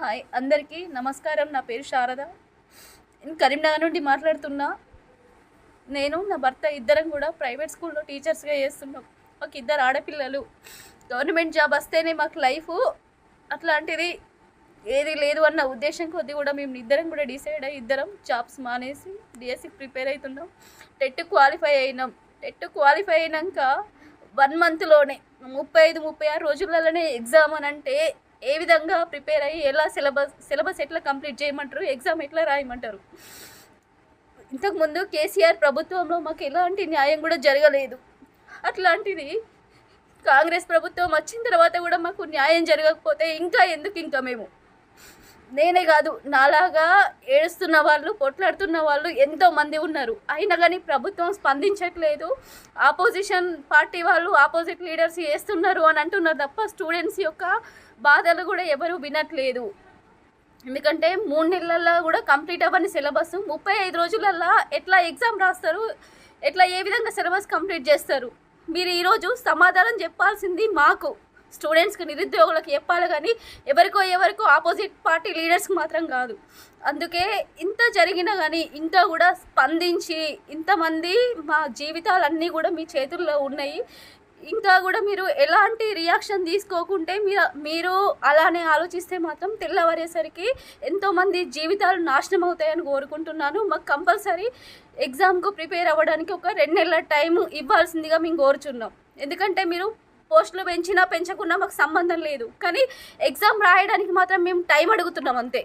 Hi అందరికీ నమస్కారం. నా పేరు శారద. నేను కరీంనగర్ నుండి మాట్లాడుతున్నా. నేను నా భర్త ఇద్దరం కూడా ప్రైవేట్ స్కూల్లో టీచర్స్గా చేస్తున్నాం. మాకు ఇద్దరు ఆడపిల్లలు. గవర్నమెంట్ జాబ్ వస్తేనే మాకు లైఫ్, అట్లాంటిది ఏది లేదు అన్న ఉద్దేశం కొద్దీ కూడా మేము ఇద్దరం కూడా డిసైడ్ అయ్యి ఇద్దరం జాబ్స్ మానేసి డిఎస్సికి ప్రిపేర్ అవుతున్నాం. టెట్ క్వాలిఫై అయినాక 1 మంత్లోనే 35-36 రోజులలోనే ఎగ్జామ్ అని అంటే ఏ విధంగా ప్రిపేర్ అయ్యి ఎలా సిలబస్ ఎట్లా కంప్లీట్ చేయమంటారు, ఎగ్జామ్ ఎట్లా రాయమంటారు? ఇంతకుముందు కేసీఆర్ ప్రభుత్వంలో మాకు ఎలాంటి న్యాయం కూడా జరగలేదు. అట్లాంటిది కాంగ్రెస్ ప్రభుత్వం వచ్చిన తర్వాత కూడా మాకు న్యాయం జరగకపోతే ఇంకా మేము, నేనే కాదు, నాలాగా ఏడుస్తున్న వాళ్ళు, పొట్లాడుతున్న వాళ్ళు ఎంతోమంది ఉన్నారు. అయినా కానీ ప్రభుత్వం స్పందించట్లేదు. ఆపోజిషన్ పార్టీ వాళ్ళు, ఆపోజిట్ లీడర్స్ చేస్తున్నారు అని అంటున్నారు తప్ప స్టూడెంట్స్ యొక్క బాధలు కూడా ఎవరు వినట్లేదు. ఎందుకంటే 3 నెలల్లో కూడా కంప్లీట్ అవ్వని సిలబస్ 35 రోజులల్లో ఎట్లా ఎగ్జామ్ రాస్తారు, ఎట్లా ఏ విధంగా సిలబస్ కంప్లీట్ చేస్తారు? మీరు ఈరోజు సమాధానం చెప్పాల్సింది మాకు, స్టూడెంట్స్కి, నిరుద్యోగులకు చెప్పాలి, కానీ ఎవరికో ఆపోజిట్ పార్టీ లీడర్స్కి మాత్రం కాదు. అందుకే ఇంత జరిగినా కానీ ఇంకా కూడా స్పందించి, ఇంతమంది మా జీవితాలన్నీ కూడా మీ చేతుల్లో ఉన్నాయి, ఇంకా కూడా మీరు ఎలాంటి రియాక్షన్ తీసుకోకుంటే మీరు అలానే ఆలోచిస్తే మాత్రం తెల్లవారేసరికి ఎంతోమంది జీవితాలు నాశనం అవుతాయని కోరుకుంటున్నాను. మాకు కంపల్సరీ ఎగ్జామ్కు ప్రిపేర్ అవ్వడానికి ఒక 2 నెలల టైం ఇవ్వాల్సిందిగా మేము కోరుచున్నాం. ఎందుకంటే మీరు పోస్టులు పెంచినా పెంచకున్నా మాకు సంబంధం లేదు, కానీ ఎగ్జామ్ రాయడానికి మాత్రం మేము టైం అడుగుతున్నాం అంతే.